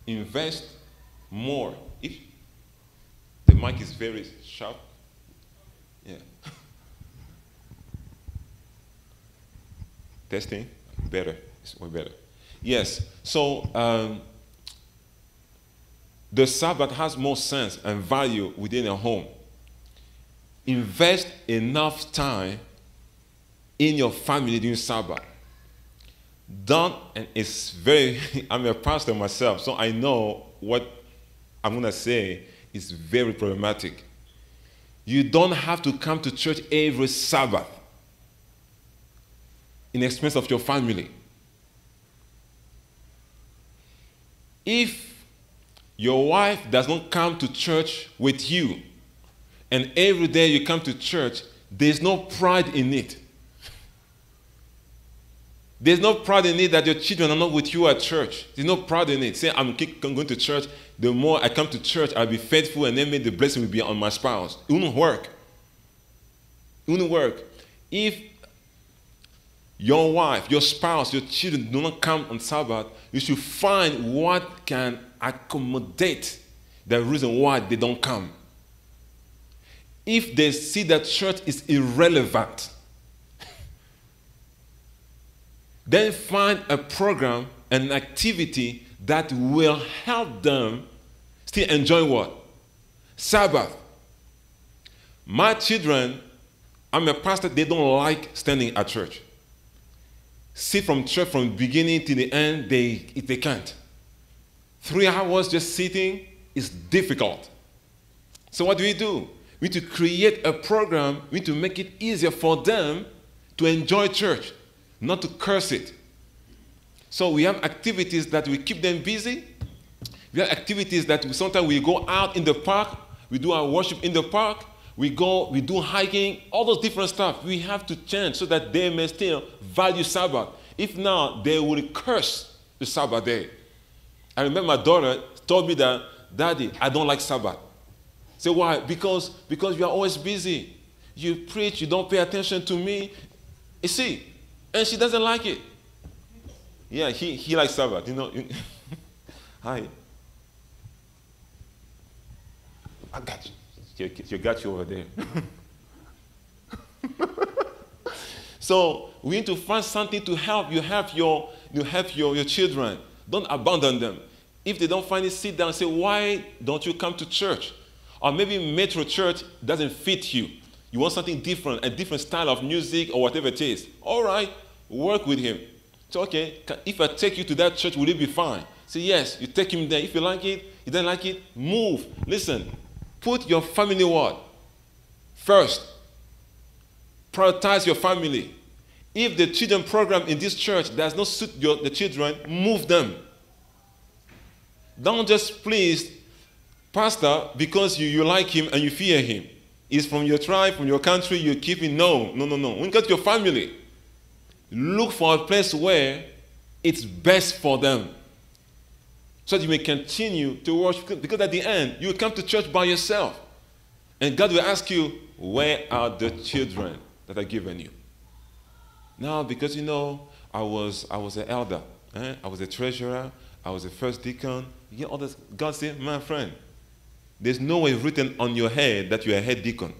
invest more. If the mic is very sharp, yeah. Testing, better, it's way better. Yes, so the Sabbath has more sense and value within a home. Invest enough time in your family during Sabbath. Don't, and it's very, I'm a pastor myself, so I know what I'm going to say is very problematic. You don't have to come to church every Sabbath in expense of your family. If your wife does not come to church with you, and every day you come to church, there's no pride in it. There's no pride in it that your children are not with you at church. There's no pride in it. Say, I'm going to church. The more I come to church, I'll be faithful, and then maybe the blessing will be on my spouse. It wouldn't work. It wouldn't work. If your wife, your spouse, your children do not come on Sabbath, you should find what can accommodate the reason why they don't come. If they see that church is irrelevant, then find a program, an activity that will help them still enjoy what? Sabbath. My children, I'm a pastor, they don't like standing at church. Sit from church from beginning to the end, they can't. 3 hours just sitting is difficult. So what do? We need to create a program, we need to make it easier for them to enjoy church, not to curse it. So we have activities that we keep them busy. We have activities that sometimes we go out in the park, we do our worship in the park, we do hiking, all those different stuff. We have to change so that they may still value Sabbath. If not, they will curse the Sabbath day. I remember my daughter told me that, Daddy, I don't like Sabbath. I said, why? Because you are always busy. You preach, you don't pay attention to me. You see, and she doesn't like it. Yeah, he likes Sabbath, you know. Hi. I got you. She got you over there. So we need to find something to help you help your children. Don't abandon them. If they don't find it, sit down and say, why don't you come to church? Or maybe Metro Church doesn't fit you. You want something different, a different style of music or whatever it is. All right, work with him. So, okay, if I take you to that church, will it be fine? Say, yes, you take him there. If you like it, you don't like it, move. Listen, put your family what? First. Prioritize your family. If the children program in this church does not suit the children, move them. Don't just please pastor because you like him and you fear him. He's from your tribe, from your country, you keep him. No. When you go to your family, look for a place where it's best for them so that you may continue to worship. Because at the end, you will come to church by yourself. And God will ask you, where are the children that I given you? Now, because you know, I was an elder. I was a treasurer. I was a first deacon. You get all this. God said, my friend, there's no way written on your head that you're a head deacon.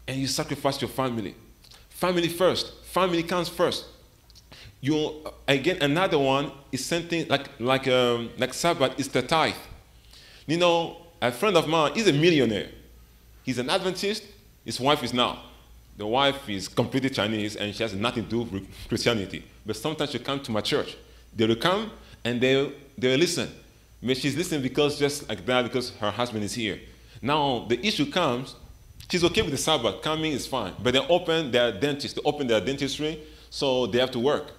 And you sacrifice your family. Family first. Family comes first. Again, another one is something like Sabbath is the tithe. You know, a friend of mine, he's a millionaire. He's an Adventist. His wife is not. The wife is completely Chinese and she has nothing to do with Christianity. But sometimes she comes to my church. They will come and they will listen. But she's listening just like that because her husband is here. Now, the issue comes, she's okay with the Sabbath. Coming is fine. But they open their dentistry, so they have to work.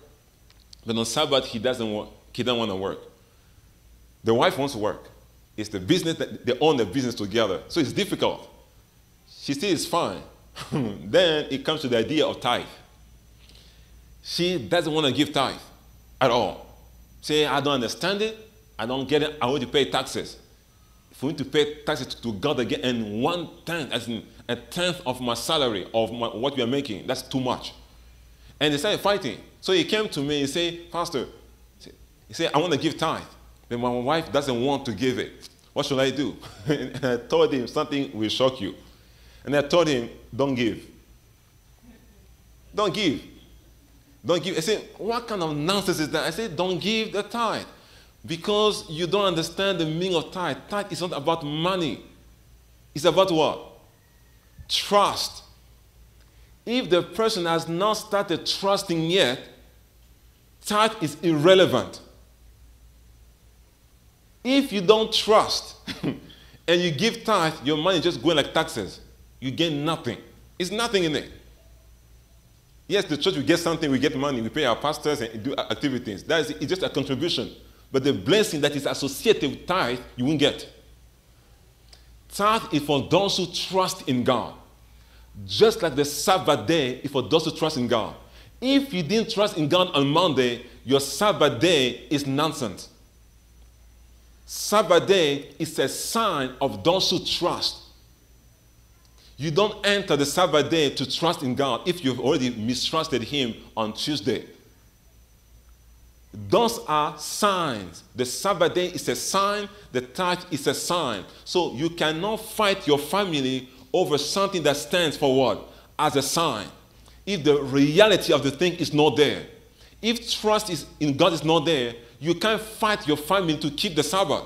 But on Sabbath, he doesn't want to work. The wife wants to work. It's the business that they own the business together. So it's difficult. She says it's fine. Then it comes to the idea of tithe. She doesn't want to give tithe at all. Say, I don't understand it. I don't get it. I want to pay taxes. For me to pay taxes to God again and 1/10, as in a tenth of my salary, of what we are making, that's too much. And they started fighting. So he came to me and said, Pastor, He said, I want to give tithe. Then my wife doesn't want to give it. What should I do? And I told him something will shock you. And I told him, don't give. Don't give. Don't give. I said, what kind of nonsense is that? I said, don't give the tithe. Because you don't understand the meaning of tithe. Tithe is not about money. It's about what? Trust. If the person has not started trusting yet, tithe is irrelevant. If you don't trust and you give tithe, your money is just going like taxes. You gain nothing. It's nothing in it. Yes, the church will get something, we get money, we pay our pastors and do activities. It's just a contribution. But the blessing that is associated with tithe, you won't get. Tithe is for those who trust in God. Just like the Sabbath day is for those who trust in God. If you didn't trust in God on Monday, your Sabbath day is nonsense. Sabbath day is a sign of those who trust. You don't enter the Sabbath day to trust in God if you've already mistrusted Him on Tuesday. Those are signs. The Sabbath day is a sign. The tithe is a sign. So you cannot fight your family over something that stands for what? As a sign. If the reality of the thing is not there, if trust in God is not there, you can't fight your family to keep the Sabbath.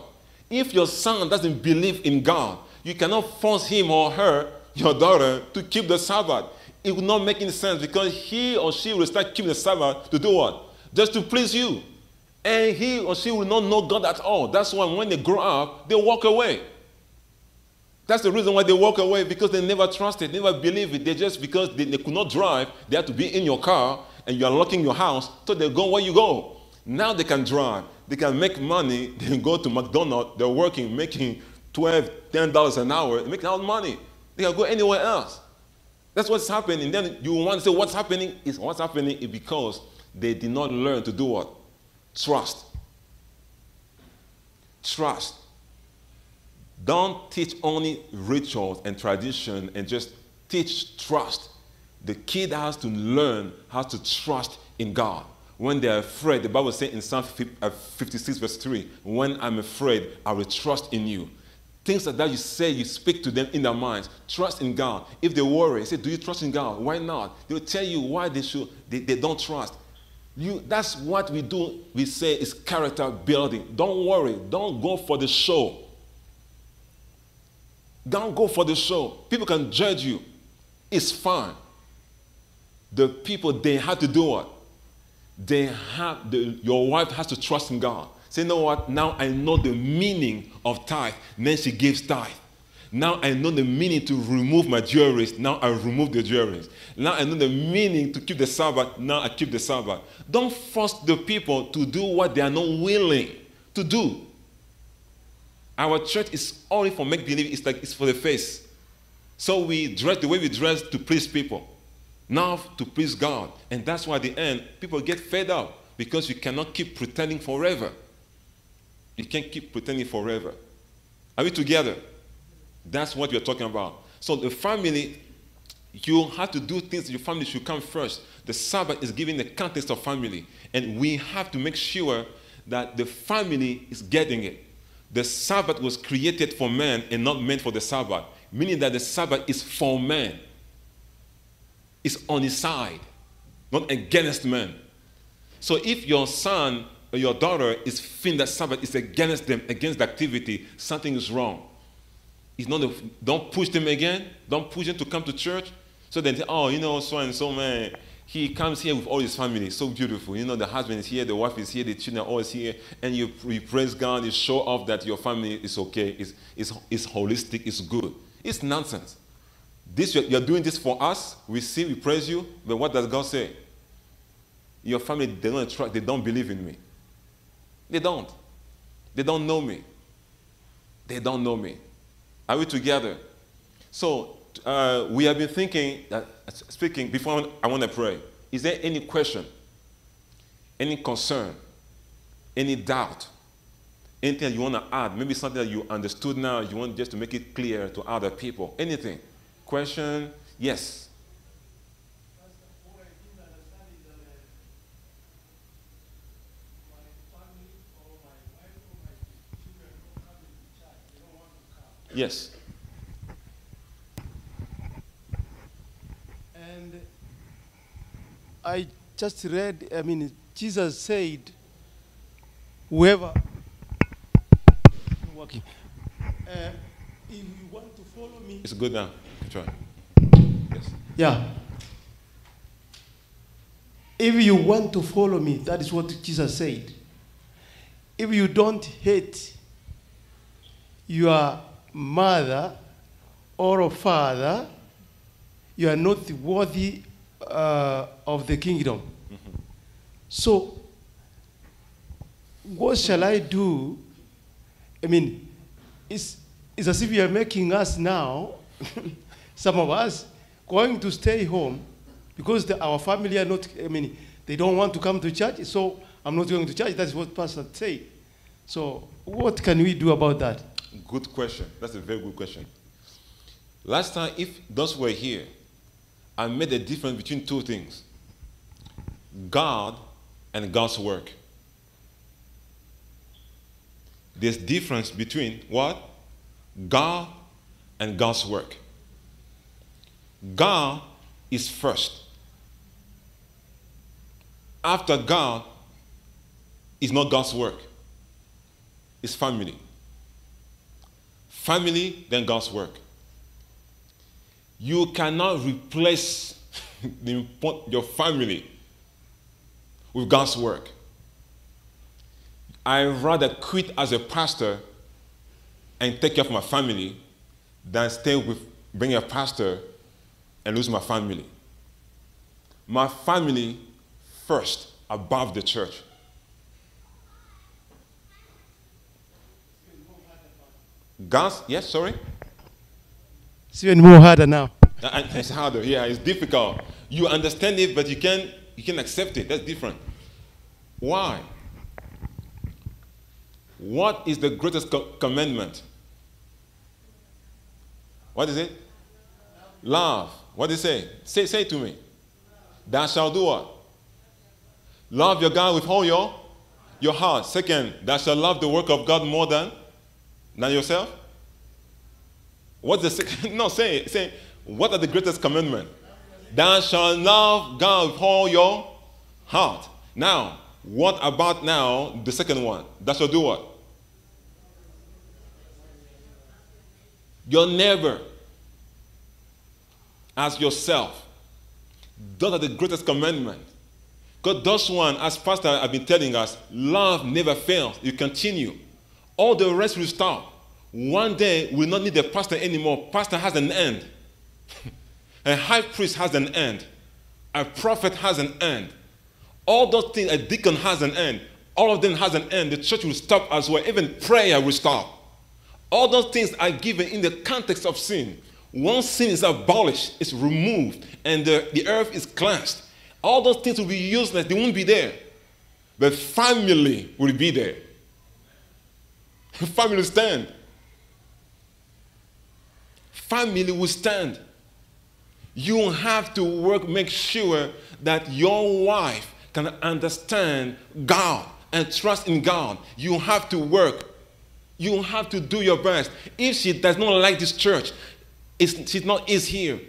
If your son doesn't believe in God, you cannot force him or her, your daughter, to keep the Sabbath. It will not make any sense because he or she will start keeping the Sabbath to do what? Just to please you. And he or she will not know God at all. That's why when they grow up, they walk away. That's the reason why they walk away, because they never trusted, never believed it. They just, because they could not drive, they had to be in your car and you are locking your house, so they go where you go. Now they can drive. They can make money. They can go to McDonald's. They're working, making $12, $10 an hour, making out money. They can go anywhere else. That's what's happening. Then you want to say what's happening is because they did not learn to do what? Trust. Trust. Don't teach only rituals and tradition and just teach trust. The kid has to learn how to trust in God. When they're afraid, the Bible says in Psalm 56 verse 3, when I'm afraid, I will trust in you. Things like that you say, you speak to them in their minds. Trust in God. If they worry, say, do you trust in God? Why not? They'll tell you why they don't trust. That's what we do. We say is character building. Don't worry. Don't go for the show. Don't go for the show. People can judge you. It's fine. The people, they have to do what? Your wife has to trust in God. Say, you know what? Now I know the meaning of tithe. Then she gives tithe. Now I know the meaning to remove my jewelries. Now I remove the jewelries. Now I know the meaning to keep the Sabbath. Now I keep the Sabbath. Don't force the people to do what they are not willing to do. Our church is only for make-believe. It's for the face. So we dress the way we dress to please people. Now to please God. And that's why at the end, people get fed up because you cannot keep pretending forever. You can't keep pretending forever. Are we together? That's what we're talking about. So the family, you have to do things. Your family should come first. The Sabbath is giving the context of family. And we have to make sure that the family is getting it. The Sabbath was created for man and not meant for the Sabbath. Meaning that the Sabbath is for man. It's on his side, not against man. So if your son or your daughter is feeling that Sabbath is against them, against the activity, something is wrong. It's not don't push them again. Don't push them to come to church. So they say, oh, you know, so and so, man, he comes here with all his family. So beautiful. You know, the husband is here, the wife is here, the children are always here. And you praise God, you show off that your family is okay, it's holistic, it's good. It's nonsense. You're doing this for us. We see, we praise you. But what does God say? Your family, they don't believe in me. They don't. They don't know me. They don't know me. Are we together? So we have been thinking, speaking, before I want to pray. Is there any question, any concern, any doubt, anything that you want to add? Maybe something that you understood now, you want just to make it clear to other people. Anything? Question? Yes. What I didn't understand is that my family Yes. And I just read, Jesus said, whoever, working, if you want to follow me. It's good now. Try. Yes. Yeah. If you want to follow me, that is what Jesus said. If you don't hate your mother or father, you are not worthy of the kingdom. Mm-hmm. So, what shall I do? It's as if you are making us now, some of us, going to stay home because our family are not, they don't want to come to church, so I'm not going to church. That's what Pastor said. So what can we do about that? Good question. That's a very good question. Last time, if those were here, I made a difference between two things. God and God's work. There's difference between what? God and God's work. God is first. After God is not God's work. It's family. Family, then God's work. You cannot replace your family with God's work. I'd rather quit as a pastor and take care of my family than stay with being a pastor and lose my family. My family first, above the church. God's, yes, sorry? It's even more harder now. It's harder, yeah, it's difficult. You understand it, but you can't accept it. That's different. Why? What is the greatest commandment? What is it? Love. What did it say? Say it to me. Thou shalt do what? Love your God with all your heart. Second, thou shalt love the work of God more than yourself. What's the second? No, say it. Say, what are the greatest commandments? Thou shalt love God with all your heart. Now, what about now the second one? Thou shalt do what? Your neighbor as yourself. Those are the greatest commandments. Because those one, as Pastor have been telling us, love never fails. You continue. All the rest will stop. One day we'll not need the pastor anymore. Pastor has an end. A high priest has an end. A prophet has an end. All those things, a deacon has an end. All of them has an end. The church will stop as well. Even prayer will stop. All those things are given in the context of sin. Once sin is abolished, it's removed, and the earth is cleansed. All those things will be useless. They won't be there. But family will be there. Family will stand. Family will stand. You have to work, make sure that your wife can understand God and trust in God. You have to work. You have to do your best. If she does not like this church, she's not here.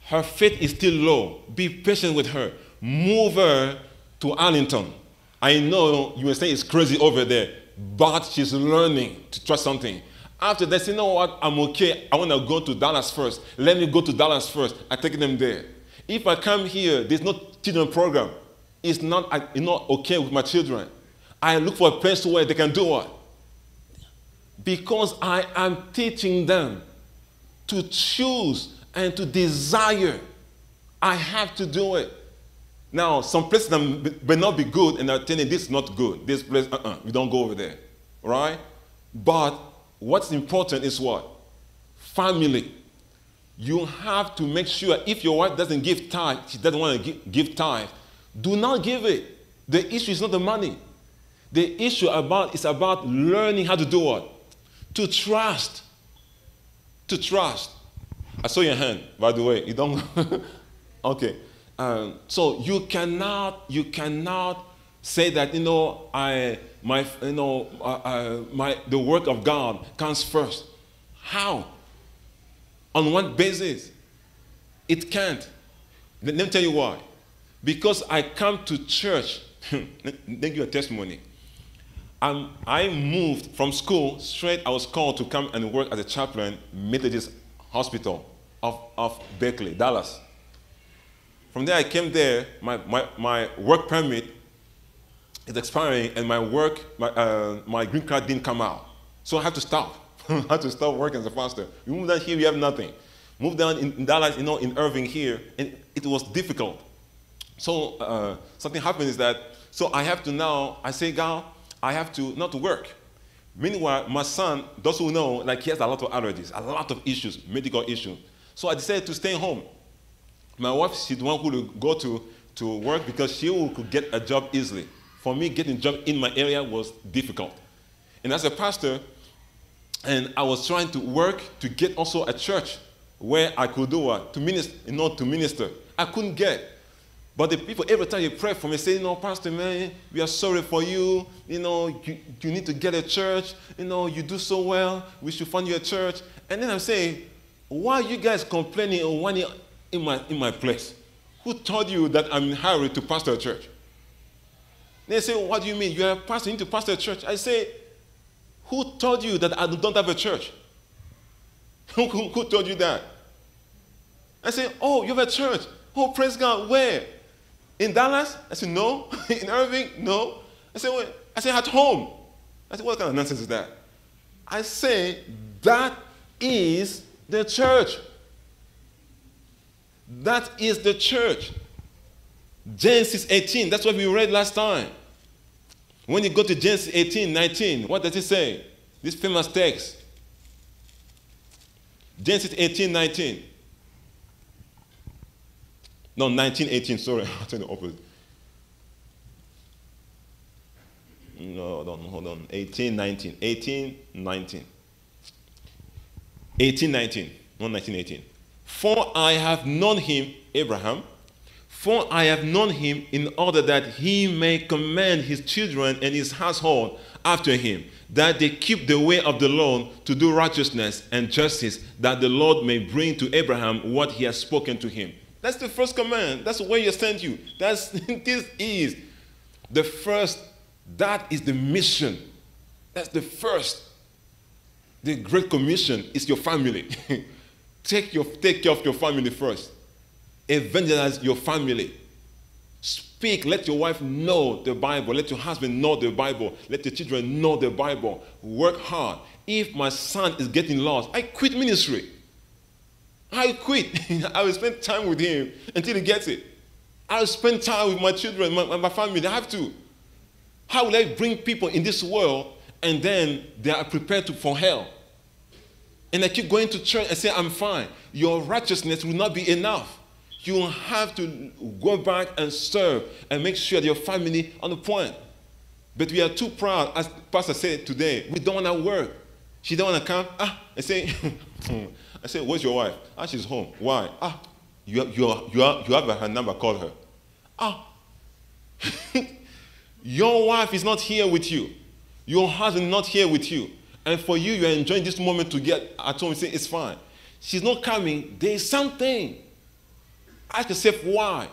Her faith is still low. Be patient with her. Move her to Arlington. I know you will say it's crazy over there, but she's learning to trust something. After that, say, you know what, I'm okay. I want to go to Dallas first. Let me go to Dallas first. I take them there. If I come here, there's no children program. It's not okay with my children. I look for a place where they can do what? Because I am teaching them to choose and to desire. I have to do it. Now, some places may not be good, and I'm telling you, this is not good. This place, we don't go over there. All right? But what's important is what? Family. You have to make sure if your wife doesn't give tithe, she doesn't want to give tithe, do not give it. The issue is not the money. The issue is about learning how to do what? To trust. To trust. I saw your hand, by the way. You don't. Okay. So you cannot say that the work of God comes first. How? On what basis? It can't. Let me tell you why. Because I come to church. Let me give you a testimony. I moved from school straight. I was called to come and work as a chaplain, Methodist Hospital of Berkeley, Dallas. From there, I came there. My work permit is expiring, and my green card didn't come out. So I had to stop. I had to stop working as a pastor. We moved down here, we have nothing. Moved down in Dallas, in Irving here, and it was difficult. So something happened is that, so I have to now, I say, God, I have to not to work. Meanwhile, my son, those who know, like he has a lot of allergies, a lot of issues, medical issues. So I decided to stay home. My wife, she's the one who will go to work because she could get a job easily. For me, getting a job in my area was difficult. And as a pastor, and I was trying to work to get also a church where I could do what? To minister. I couldn't get. But the people, every time you pray for me, say, Pastor, man, we are sorry for you. You need to get a church. You do so well. We should find you a church. And then I'm saying, why are you guys complaining or whining in my place? Who told you that I'm in a hurry to pastor a church? They say, what do you mean? You're a pastor, you need to pastor a church. I say, who told you that I don't have a church? Who told you that? I say, oh, you have a church. Oh, praise God. Where? In Dallas? I said, no. In Irving? No. I said, wait. I said, at home. I said, what kind of nonsense is that? I say, that is the church. That is the church. Genesis 18, that's what we read last time. When you go to Genesis 18, 19, what does it say? This famous text. Genesis 18, 19. No, 19, 18, sorry. I'll tell you the opposite. No, hold on. 18, 19. 18, 19. 18, 19. Not 19, 18. For I have known him, Abraham, for I have known him in order that he may command his children and his household after him, that they keep the way of the Lord to do righteousness and justice, that the Lord may bring to Abraham what he has spoken to him. That's the first command. That's where he sent you. This is the first. That is the mission. That's the first. The Great Commission is your family. Take care of your family first. Evangelize your family. Speak. Let your wife know the Bible. Let your husband know the Bible. Let your children know the Bible. Work hard. If my son is getting lost, I quit ministry. I quit. I will spend time with him until he gets it. I will spend time with my children, my family. I have to. How will I bring people in this world and then they are prepared for hell? And I keep going to church and say, I'm fine. Your righteousness will not be enough. You have to go back and serve and make sure that your family on the point. But we are too proud, as Pastor said today. We don't want to work. She don't want to come. I say, where's your wife? She's home. Why? You have her number. Call her. Your wife is not here with you. Your husband is not here with you. And for you, you're enjoying this moment to get at home and say, it's fine. She's not coming. There is something. Ask yourself why.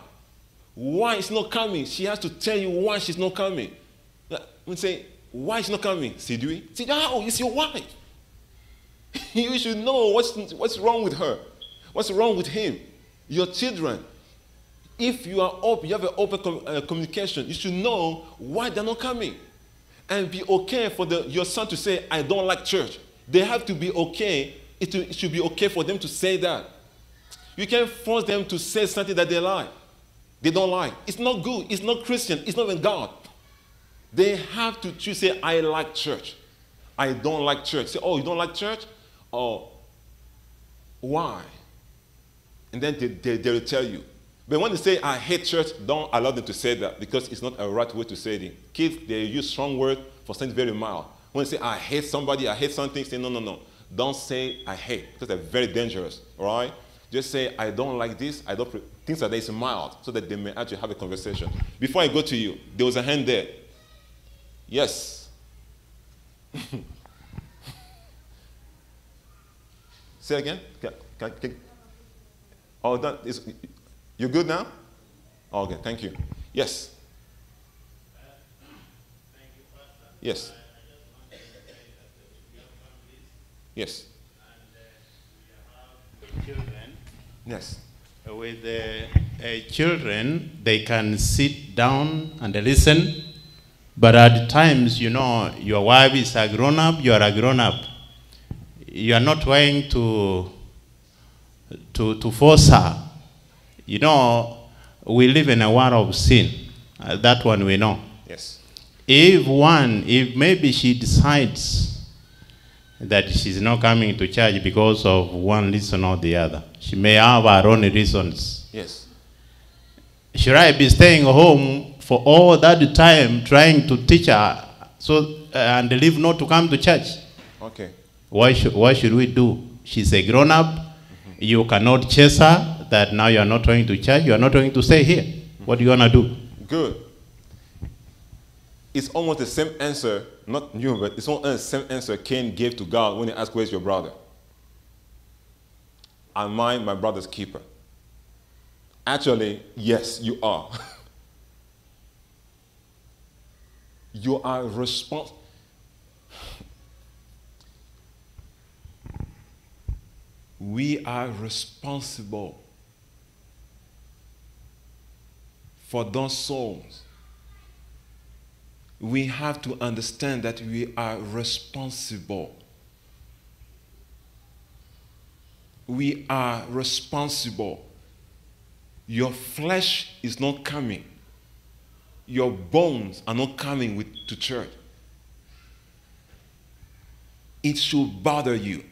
Why is not coming? She has to tell you why she's not coming. When say, why is not coming? Sidui? Say, it's your wife. You should know what's wrong with her. What's wrong with him? Your children. If you are open, you have an open communication, you should know why they're not coming. And be okay for your son to say, I don't like church. They have to be okay. It should be okay for them to say that. You can't force them to say something that they don't like. It's not good. It's not Christian. It's not even God. They have to choose, say, I like church. I don't like church. Say, oh, you don't like church? Oh, why? And then they will tell you. But when they say, I hate church, don't allow them to say that because it's not a right way to say it. Kids, they use strong words for something very mild. When they say, I hate somebody, I hate something, say, no. Don't say, I hate, because they're very dangerous, all right? Just say, I don't like this, I don't, things like that is mild, so that they may actually have a conversation. Before I go to you, there was a hand there. Yes. Say again. Oh, that is. You good now? Okay, thank you. Yes. Yes. Yes. Children. Yes. With children, they can sit down and listen, but at times, you know, your wife is a grown-up, you are a grown-up. You are not trying to force her. You know, we live in a world of sin. That one we know. Yes. If maybe she decides that she's not coming to church because of one reason or the other, she may have her own reasons. Yes. Should I be staying home for all that time trying to teach her and leave not to come to church? Okay. What should we do? She's a grown-up. Mm-hmm. You cannot chase her that now you are not going to church, you are not going to stay here. Mm-hmm. What do you want to do? Good. It's almost the same answer, not you, but it's almost the same answer Cain gave to God when he asked, where's your brother? Am I my brother's keeper? Actually, yes, you are. You are responsible. We are responsible for those souls. We have to understand that we are responsible. We are responsible. Your flesh is not coming. Your bones are not coming to church. It should bother you.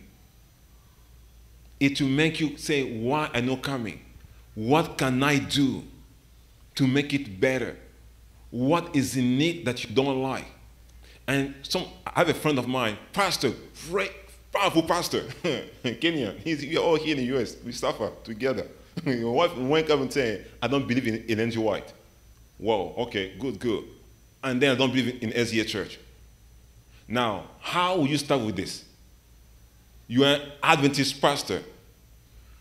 It will make you say, why am I not coming? What can I do to make it better? What is in it that you don't like? And I have a friend of mine, pastor, powerful pastor, Kenya. We're all here in the US. We suffer together. Your wife wake up and say, I don't believe in Ellen G. White. Whoa, okay, good. And then I don't believe in SDA Church. Now, how will you start with this? You are an Adventist pastor.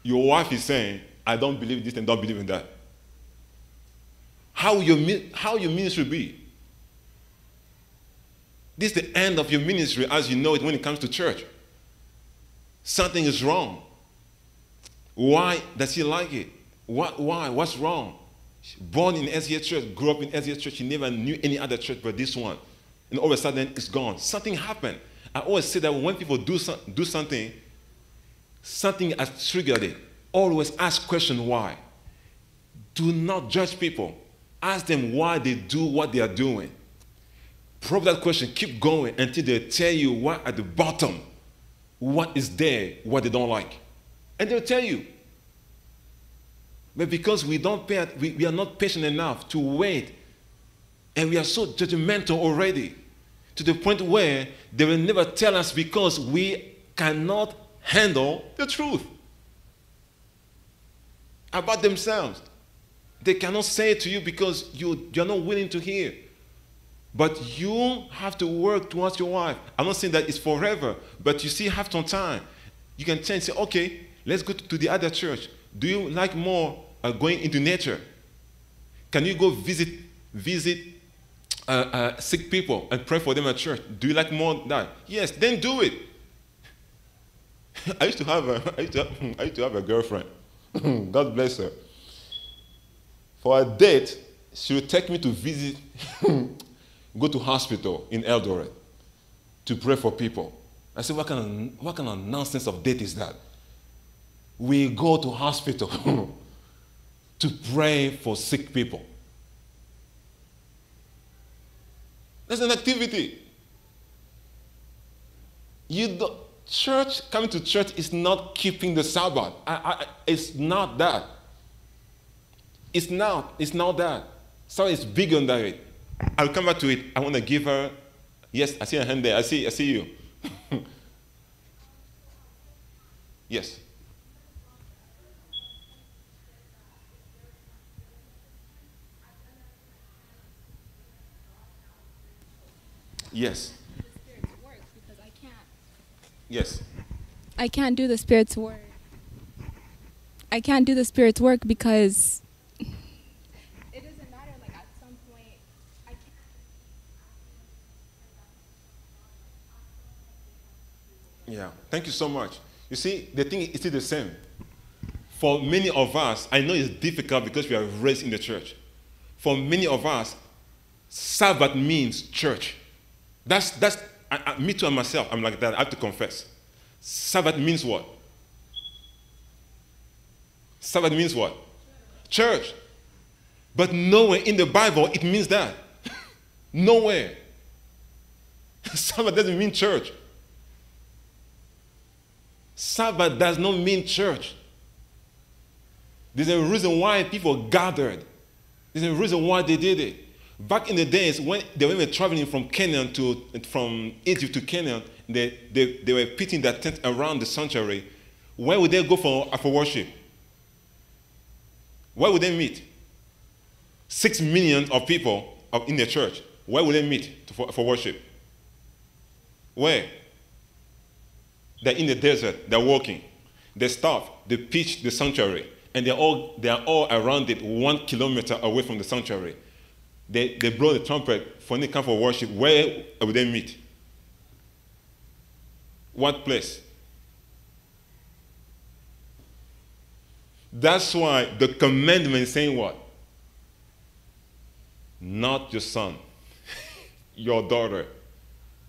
Your wife is saying, I don't believe this and don't believe in that. How will your ministry be? This is the end of your ministry as you know it when it comes to church. Something is wrong. Why does he like it? Why? What's wrong? Born in SDA Church, grew up in SDA Church, he never knew any other church but this one. And all of a sudden, it's gone. Something happened. I always say that when people do something, something has triggered it. Always ask question why. Do not judge people. Ask them why they do what they are doing. Probe that question. Keep going until they tell you what at the bottom, what is there, what they don't like. And they'll tell you. But because we are not patient enough to wait, and we are so judgmental already, to the point where they will never tell us because we cannot handle the truth about themselves. They cannot say it to you because you're not willing to hear. But you have to work towards your wife. I'm not saying that it's forever, but you still have some time. You can change, say, okay, let's go to the other church. Do you like more going into nature? Can you go visit sick people and pray for them at church? Do you like more that? Yes, then do it. I used to have a girlfriend. God bless her. For a date, she would take me to visit, go to hospital in Eldoret to pray for people. I said, what kind of nonsense of date is that? We go to hospital to pray for sick people. That's an activity. Coming to church is not keeping the Sabbath. It's not that. It's not that. So it's bigger than that. I'll come back to it. I want to give her. Yes, I see a hand there. I see you. Yes. Yes. Works because I can't. Yes. I can't do the Spirit's work. I can't do the Spirit's work because it doesn't matter, like at some point, I can't. Yeah, thank you so much. You see, the thing is still the same. For many of us, I know it's difficult because we are raised in the church. For many of us, Sabbath means church. Me too and myself, I'm like that, I have to confess. Sabbath means what? Sabbath means what? Church. But nowhere in the Bible it means that. Nowhere. Sabbath doesn't mean church. Sabbath does not mean church. There's a reason why people gathered. There's a reason why they did it. Back in the days when they were traveling from Egypt to Canaan, they were pitching their tent around the sanctuary. Where would they go for worship? Where would they meet? 6 million of people in the church. Where would they meet for worship? Where? They're in the desert. They're walking. They stop. They pitch the sanctuary. And they are all around it, 1 kilometer away from the sanctuary. They blow the trumpet for any kind of worship. Where would they meet? What place? That's why the commandment is saying what? Not your son, your daughter,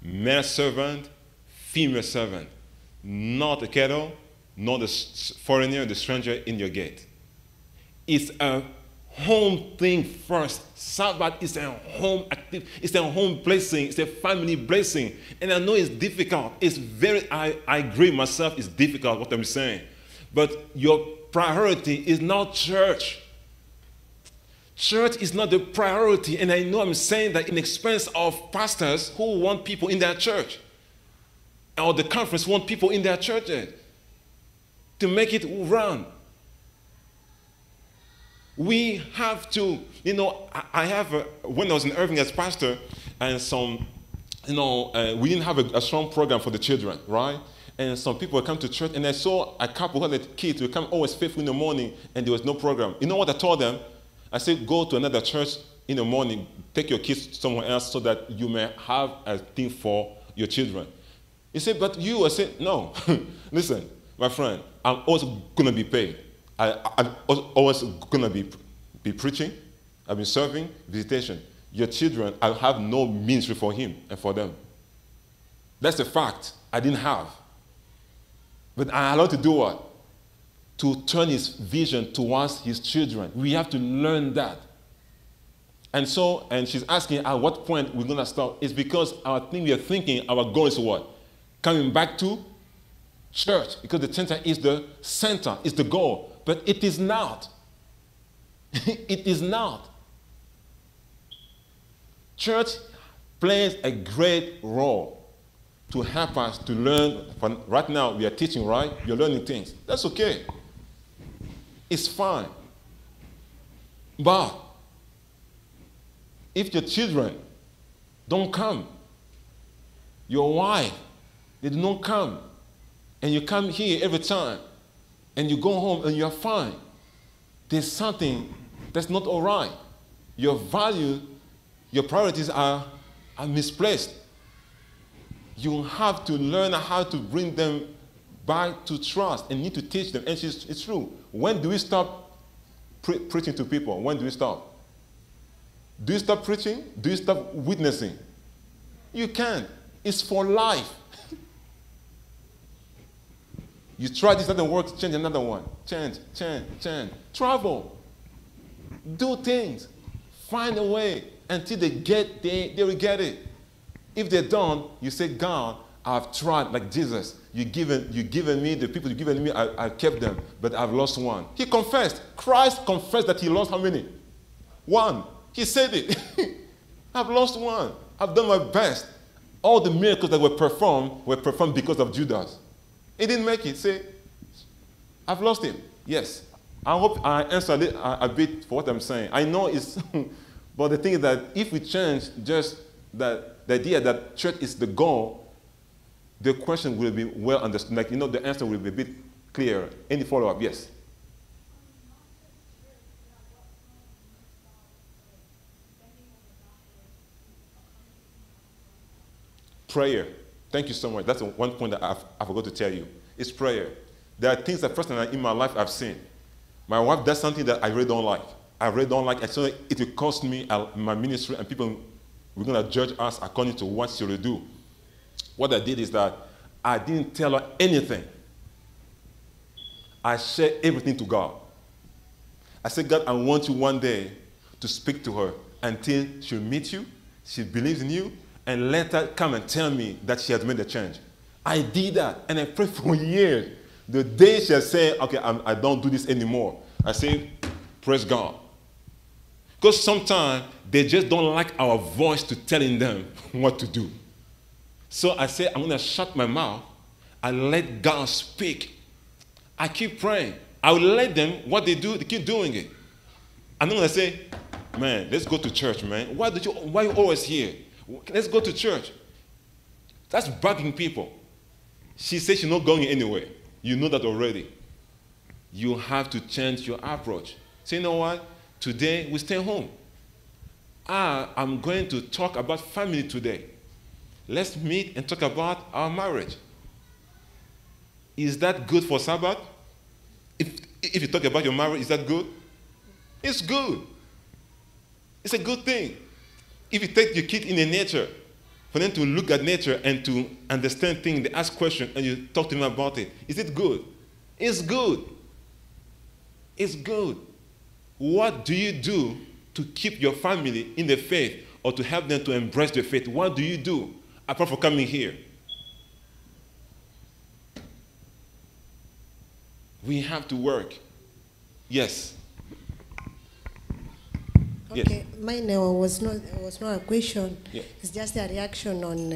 male servant, female servant, not the cattle, not the foreigner, the stranger in your gate. It's a home thing first. Sabbath is a home activity. It's a home blessing. It's a family blessing. And I know it's difficult. I agree myself, it's difficult what I'm saying. But your priority is not church. Church is not the priority. And I know I'm saying that in expense of pastors who want people in their church. Or the conference want people in their churches to make it run. We have to, when I was in Irving as pastor, and we didn't have a strong program for the children, right? And some people would come to church, and I saw a couple who had kids who would come always faithful in the morning, and there was no program. You know what I told them? I said, go to another church in the morning, take your kids somewhere else so that you may have a thing for your children. He said, but you, I said, no. Listen, my friend, I'm always going to be paid. I'm always going to be preaching. I've been serving, visitation. Your children, I have no ministry for him and for them. That's a fact I didn't have. But I allowed to do what? To turn his vision towards his children. We have to learn that. And she's asking at what point we're going to stop. It's because our thing we are thinking, our goal is what? Coming back to church. Because the center is the goal. But it is not. It is not. Church plays a great role to help us to learn. Right now, we are teaching, right? You're learning things. That's okay. It's fine. But if your children don't come, your wife, they do not come, and you come here every time, and you go home and you're fine, there's something that's not all right. Your value, your priorities are misplaced. You have to learn how to bring them back to trust and need to teach them. And it's true. When do we stop preaching to people? When do we stop? Do you stop preaching? Do you stop witnessing? You can't. It's for life. You try this, doesn't work, change another one. Change. Travel. Do things. Find a way until they will get it. If they don't, you say, God, I've tried like Jesus. You've given me the people you've given me, I kept them, but I've lost one. He confessed. Christ confessed that he lost how many? One. He said it. I've lost one. I've done my best. All the miracles that were performed because of Judas. He didn't make it. Say, I've lost him. Yes. I hope I answered it a bit for what I'm saying. I know it's, but the thing is that if we change just the idea that church is the goal, the question will be well understood. Like, the answer will be a bit clearer. Any follow-up? Yes. Prayer. Thank you so much. That's one point that I forgot to tell you. It's prayer. There are things that personally in my life I've seen. My wife does something that I really don't like. I really don't like. And so it will cost me my ministry, and people were going to judge us according to what she will do. What I did is that I didn't tell her anything. I shared everything to God. I said, God, I want you one day to speak to her until she'll meet you, she believes in you, and let her come and tell me that she has made a change. I did that, and I prayed for years. The day she said, okay, I don't do this anymore, I say, praise God. Because sometimes they just don't like our voice to telling them what to do. So I say, I'm going to shut my mouth and let God speak. I keep praying. I will let them, what they do, they keep doing it. I'm not going to say, man, let's go to church, man. Why are you always here? Let's go to church. That's bugging people. She says she's not going anywhere. You know that already. You have to change your approach. Say, you know what? Today, we stay home. I'm going to talk about family today. Let's meet and talk about our marriage. Is that good for Sabbath? If you talk about your marriage, is that good? It's good. It's a good thing. If you take your kid in the nature, for them to look at nature and to understand things, they ask questions and you talk to them about it. Is it good? It's good. It's good. What do you do to keep your family in the faith or to help them to embrace the faith? What do you do apart from coming here? We have to work. Yes. Okay, yes. Mine was not a question. Yeah. It's just a reaction on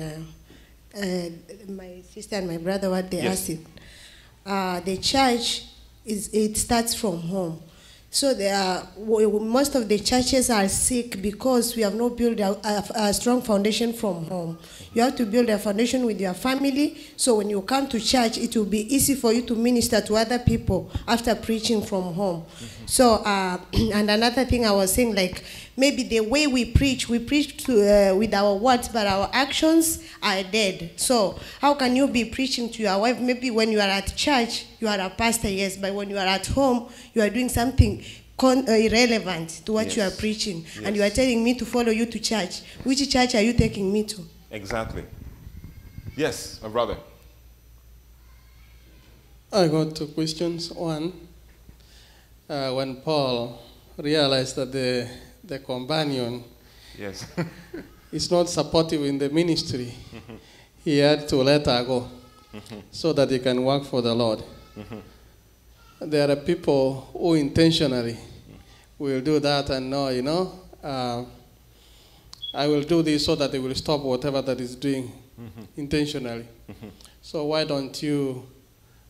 my sister and my brother, what they asked. The church, it starts from home. So most of the churches are sick because we have not built a strong foundation from home. You have to build a foundation with your family, so when you come to church, it will be easy for you to minister to other people after preaching from home. Mm-hmm. So, and another thing I was saying, like, maybe the way we preach with our words, but our actions are dead. So how can you be preaching to your wife? Maybe when you are at church, you are a pastor, yes, but when you are at home, you are doing something irrelevant to what you are preaching. Yes. And you are telling me to follow you to church. Which church are you taking me to? Exactly. Yes, my brother. I got two questions. One, when Paul realized that the companion is not supportive in the ministry, he had to let her go so that he can work for the Lord. There are people who intentionally will do that and know, I will do this so that they will stop whatever that is doing intentionally. So why don't you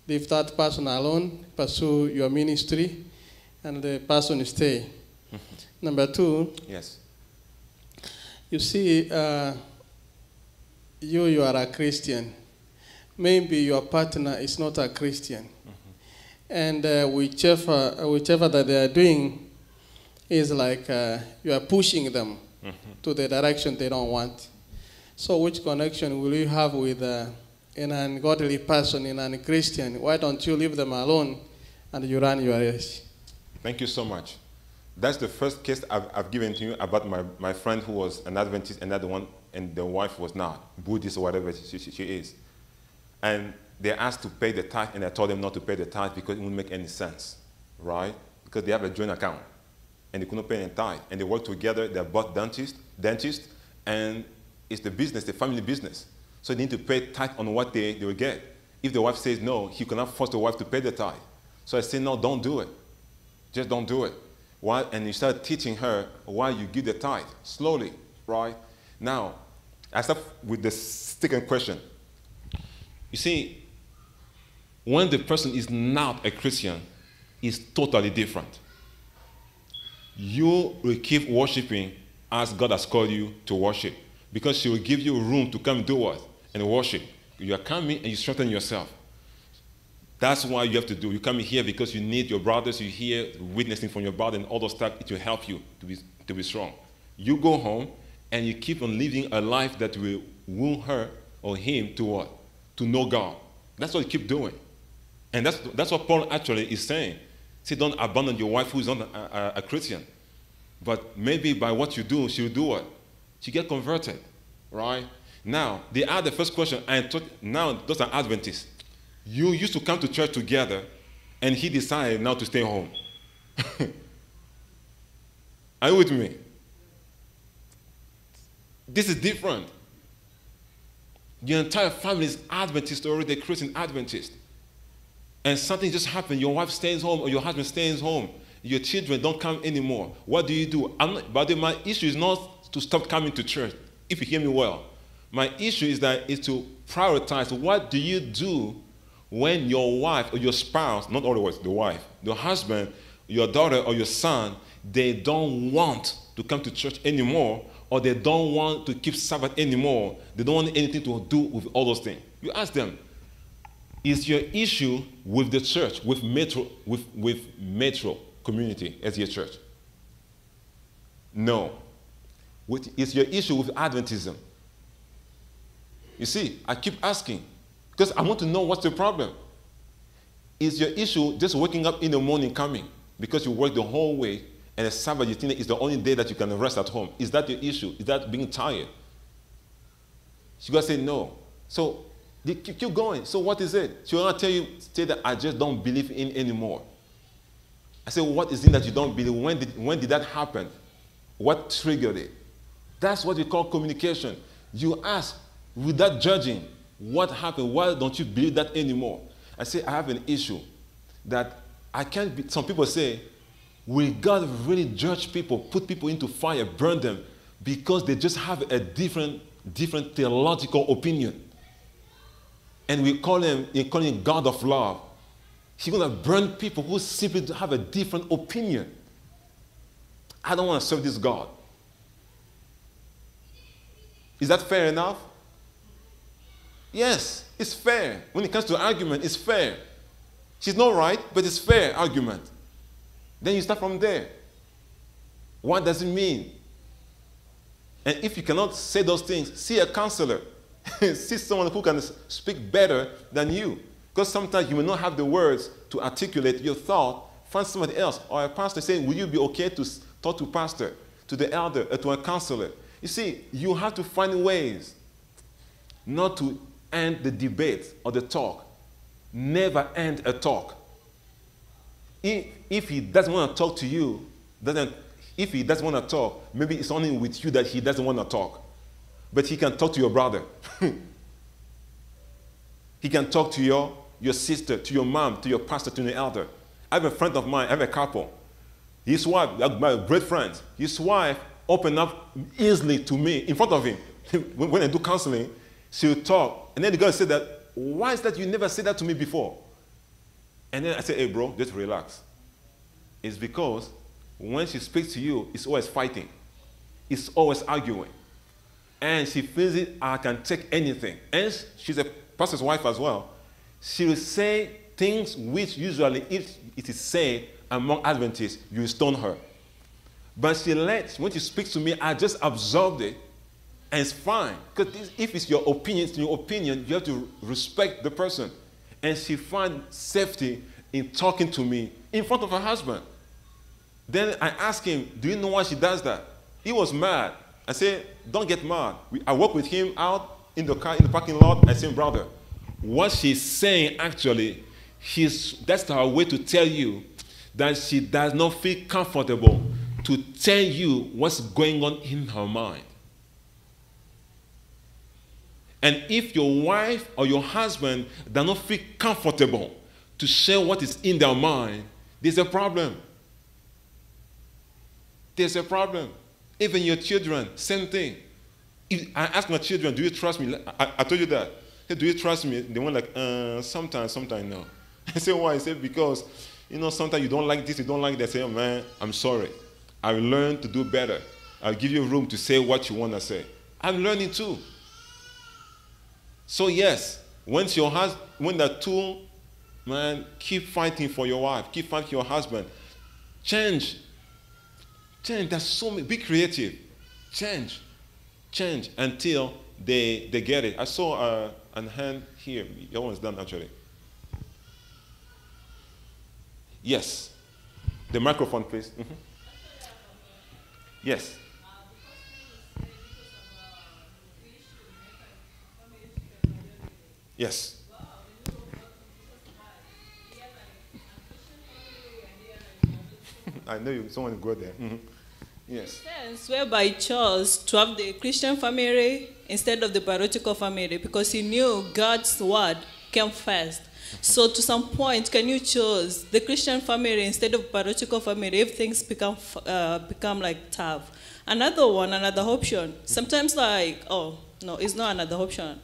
leave that person alone, pursue your ministry, and the person stay? Number two, yes. You see, you are a Christian. Maybe your partner is not a Christian. And whichever that they are doing is like you are pushing them to the direction they don't want. So which connection will you have with an ungodly person, in a Christian? Why don't you leave them alone and you run your race? Thank you so much. That's the first case I've given to you about my friend who was an Adventist and another one, and the wife was not, Buddhist or whatever she is. And they asked to pay the tithe, and I told them not to pay the tithe because it wouldn't make any sense, right? Because they have a joint account, and they couldn't pay any tithe. And they work together, they're both dentists, and it's the business, the family business. So they need to pay tithe on what they will get. If the wife says no, he cannot force the wife to pay the tithe. So I say, no, don't do it. Just don't do it. Why? And you start teaching her why you give the tithe, slowly, right? Now, I start with the second question. You see, when the person is not a Christian, it's totally different. You will keep worshiping as God has called you to worship, because she will give you room to come do what? And worship. You are coming and you strengthen yourself. That's why you have to do. You come here because you need your brothers. You hear witnessing from your brother and all those stuff. It will help you to be strong. You go home and you keep on living a life that will woo her or him to what? To know God. That's what you keep doing. And that's what Paul actually is saying. Say, don't abandon your wife who is not a Christian. But maybe by what you do, she'll do what? She get converted, right? Now, they asked the first question, and now those are Adventists. You used to come to church together, and he decided now to stay home. Are you with me? This is different. Your entire family is Adventist already, Christian Adventist. And something just happened. Your wife stays home or your husband stays home. Your children don't come anymore. What do you do? But my issue is not to stop coming to church, if you hear me well. My issue is to prioritize what do you do when your wife or your spouse, not always the wife, the husband, your daughter or your son, they don't want to come to church anymore, or they don't want to keep Sabbath anymore. They don't want anything to do with all those things. You ask them, is your issue with the church, with Metro community as your church? No. Is your issue with Adventism? You see, I keep asking because I want to know what's the problem. Is your issue just waking up in the morning coming because you work the whole way and the Sabbath you think is the only day that you can rest at home? Is that your issue? Is that being tired? She gotta say no. So they keep going. So what is it? She will not say that I just don't believe in anymore. I say, well, what is it that you don't believe? When did that happen? What triggered it? That's what we call communication. You ask without judging, what happened? Why don't you believe that anymore? I say, I have an issue that I can't be. Some people say, will God really judge people, put people into fire, burn them, because they just have a different theological opinion? And we call him God of love. He's going to burn people who simply have a different opinion. I don't want to serve this God. Is that fair enough? Yes, it's fair. When it comes to argument, it's fair. She's not right, but it's fair argument. Then you start from there. What does it mean? And if you cannot say those things, see a counselor. See someone who can speak better than you. Because sometimes you may not have the words to articulate your thought. Find somebody else or a pastor saying, will you be okay to talk to pastor, to the elder, or to a counselor? You see, you have to find ways not to end the debate or the talk. Never end a talk. If he doesn't want to talk to you, if he doesn't want to talk, maybe it's only with you that he doesn't want to talk. But he can talk to your brother. He can talk to your sister, to your mom, to your pastor, to the elder. I have a friend of mine, I have a couple. His wife, my great friends, his wife opened up easily to me in front of him. When I do counseling, she'll talk. And then the girl said that, why is that you never said that to me before? And then I said, hey bro, just relax. It's because when she speaks to you, it's always fighting. It's always arguing. And she feels it, I can take anything. And she's a pastor's wife as well. She will say things which usually, if it is said among Adventists, you stone her. But when she speaks to me, I just absorbed it, and it's fine. Because if it's your opinion, you have to respect the person. And she finds safety in talking to me in front of her husband. Then I asked him, do you know why she does that? He was mad. I said, don't get mad. I walk with him out in the car, in the parking lot. I said, brother, what she's saying actually, that's her way to tell you that she does not feel comfortable to tell you what's going on in her mind. And if your wife or your husband does not feel comfortable to share what is in their mind, there's a problem. There's a problem. Even your children, same thing. If I ask my children, do you trust me? I told you that. Hey, do you trust me? They went like, sometimes no. I said, why? I said, because, sometimes you don't like this, you don't like that. I say, oh, man, I'm sorry. I've learned to do better. I'll give you room to say what you want to say. I'm learning too. So yes, When the two, man, keep fighting for your wife, keep fighting for your husband, change. There's so many. Be creative. Change until they get it. I saw a hand here. Your one's done actually. Yes. The microphone, please. Mm-hmm. Yes. Yes. I know you. Someone go there. Mm-hmm. Yes. Sense whereby he chose to have the Christian family instead of the biological family because he knew God's word came first. So to some point, can you choose the Christian family instead of biological family if things become like tough? Another option. Sometimes it's not another option.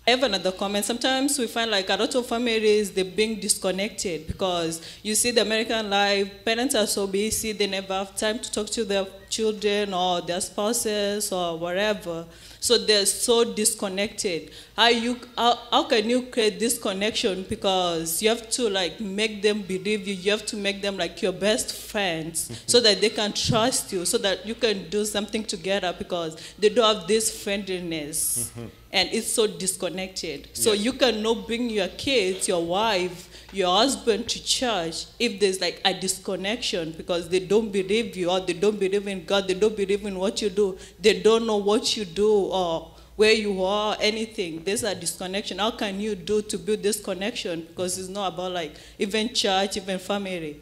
I have another comment. Sometimes we find like a lot of families, they're being disconnected because you see the American life, parents are so busy, they never have time to talk to their children or their spouses or whatever. So they're so disconnected. How can you create this connection? Because you have to like make them believe you. You have to make them like your best friends so that they can trust you, so that you can do something together because they don't have this friendliness. And it's so disconnected. So you cannot bring your kids, your wife, your husband to church if there's like a disconnection because they don't believe you or they don't believe in God, they don't believe in what you do, they don't know what you do or where you are, anything. There's a disconnection. How can you do to build this connection? Because it's not about like even church, even family.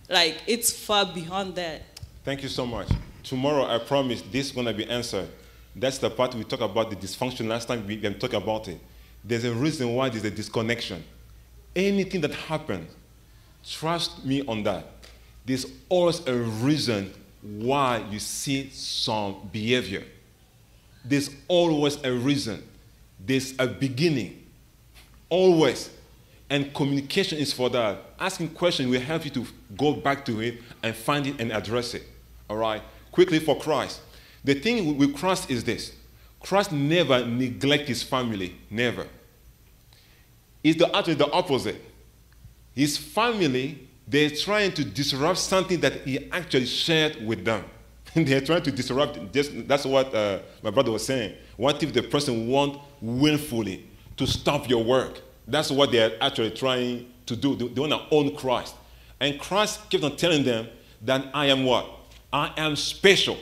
Like it's far beyond that. Thank you so much. Tomorrow, I promise this is going to be answered. That's the part we talked about the dysfunction last time we can talk about it. There's a reason why there's a disconnection. Anything that happens, trust me on that. There's always a reason why you see some behavior. There's always a reason. There's a beginning. Always. And communication is for that. Asking questions will help you to go back to it and find it and address it. All right? Quickly for Christ. The thing with Christ is this. Christ never neglects his family. Never. It's actually the opposite. His family, they're trying to disrupt something that he actually shared with them. They're trying to disrupt it. That's what my brother was saying. What if the person wants willfully to stop your work? That's what they're actually trying to do. They want to own Christ. And Christ kept on telling them that I am what? I am special.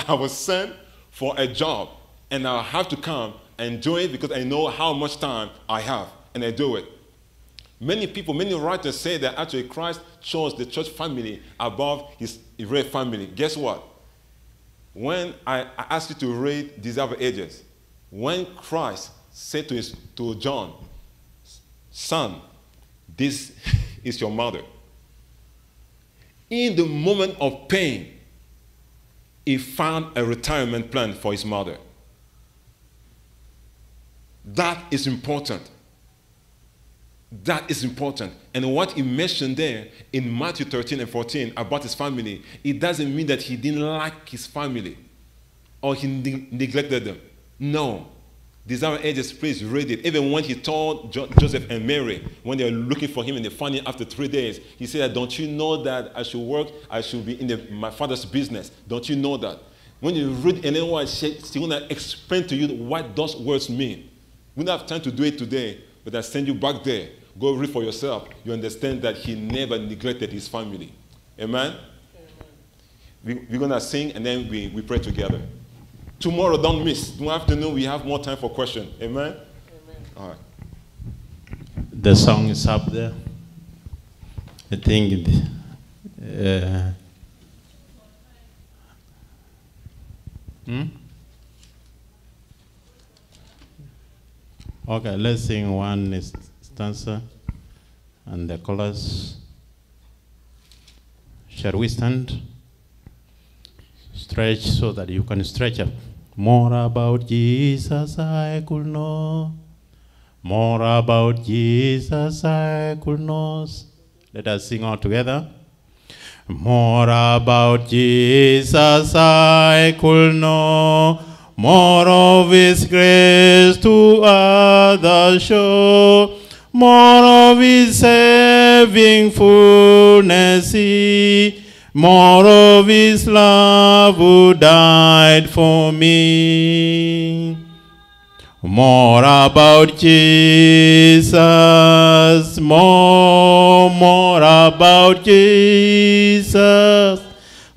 I was sent for a job, and I have to come and do it because I know how much time I have, and I do it. Many people, many writers say that actually Christ chose the church family above his Israel family. Guess what? When I asked you to read Desire Ages, when Christ said to John, son, this is your mother. In the moment of pain, he found a retirement plan for his mother. That is important. That is important. And what he mentioned there in Matthew 13 and 14 about his family, it doesn't mean that he didn't like his family or he neglected them. No. Desire Ages, please read it. Even when he told Joseph and Mary, when they were looking for him and they found him after 3 days, he said, don't you know that I should work, I should be in my father's business? Don't you know that? When you read Ellen White, she's going to explain to you what those words mean. We don't have time to do it today, but I send you back there. Go read for yourself. You understand that he never neglected his family. Amen? Amen. We're going to sing and then we pray together. Tomorrow, don't miss. Tomorrow afternoon, we have more time for questions. Amen? Amen? All right. The song is up there. I think Okay, let's sing one stanza and the chorus. Shall we stand? Stretch so that you can stretch up. More about Jesus I could know. More about Jesus I could know. Let us sing all together. More about Jesus I could know. more of His grace to others show, more of His saving fullness see, more of His love who died for me. More about Jesus, more about Jesus,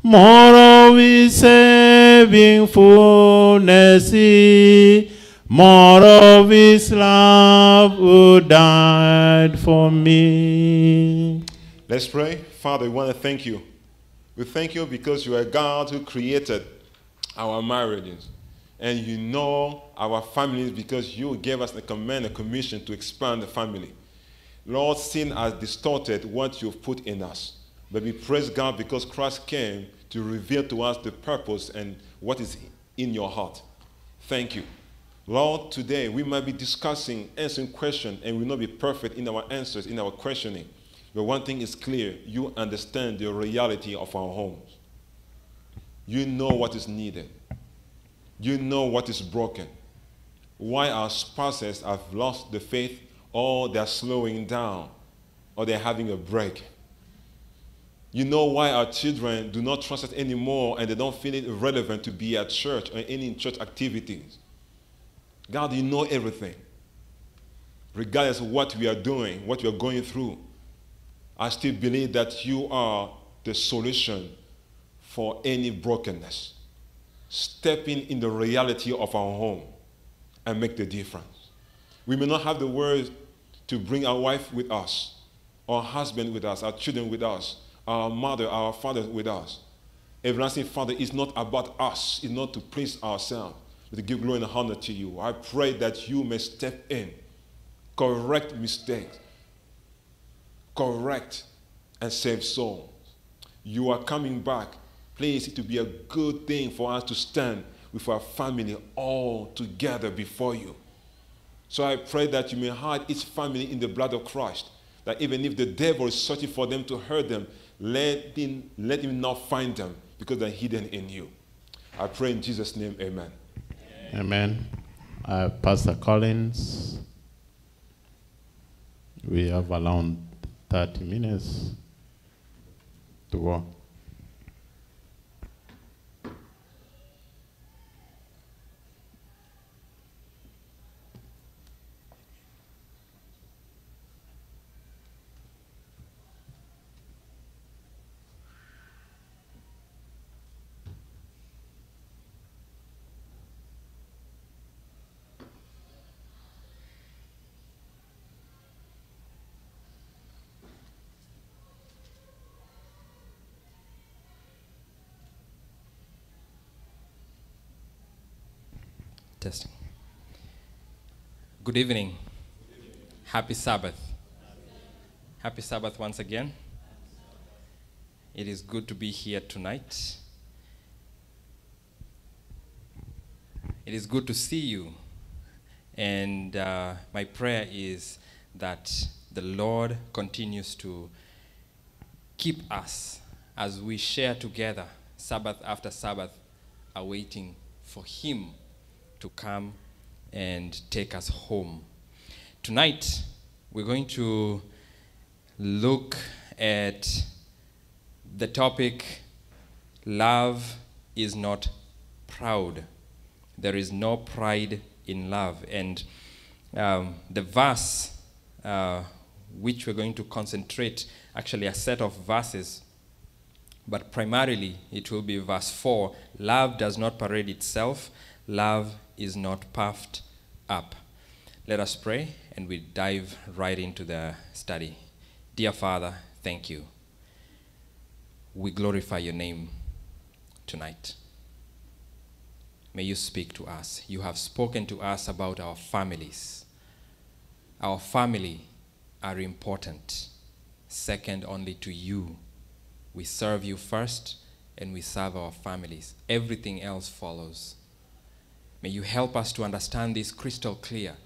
more of His saving fullness see, more of His love who died for me. Let's pray. Father, we want to thank you. We thank you because you are God who created our marriages. And you know our families because you gave us a command, a commission to expand the family. Lord, sin has distorted what you've put in us. But we praise God because Christ came to reveal to us the purpose and what is in your heart. Thank you. Lord, today we might be discussing, answering questions, and we will not be perfect in our answers, in our questioning. But one thing is clear, you understand the reality of our homes. You know what is needed. You know what is broken. Why our spouses have lost the faith, or they're slowing down, or they're having a break. You know why our children do not trust us anymore and they don't feel it relevant to be at church or any church activities. God, you know everything. Regardless of what we are doing, what we are going through, I still believe that you are the solution for any brokenness. Step in the reality of our home and make the difference. We may not have the words to bring our wife with us, our husband with us, our children with us, our mother, our father with us. Everlasting Father, it's not about us. It's not to please ourselves, but to give glory and honor to you. I pray that you may step in, correct mistakes, correct and save souls. You are coming back. Please, it will be a good thing for us to stand with our family all together before you. So I pray that you may hide each family in the blood of Christ, that even if the devil is searching for them to hurt them, let him not find them because they're hidden in you. I pray in Jesus' name, amen. Amen. Pastor Collins, we have around 30 minutes to go. Testing. Good evening. Happy Sabbath. Happy Sabbath once again. It is good to be here tonight. It is good to see you. And my prayer is that the Lord continues to keep us as we share together Sabbath after Sabbath, awaiting for Him to come and take us home. Tonight, we're going to look at the topic, love is not proud. There is no pride in love. And the verse which we're going to concentrate, actually a set of verses, but primarily it will be verse 4. Love does not parade itself. Love is not puffed up. Let us pray and we dive right into the study. Dear Father, thank you. We glorify your name tonight. May you speak to us. You have spoken to us about our families. Our family are important, second only to you. We serve you first and we serve our families. Everything else follows. May you help us to understand this crystal clear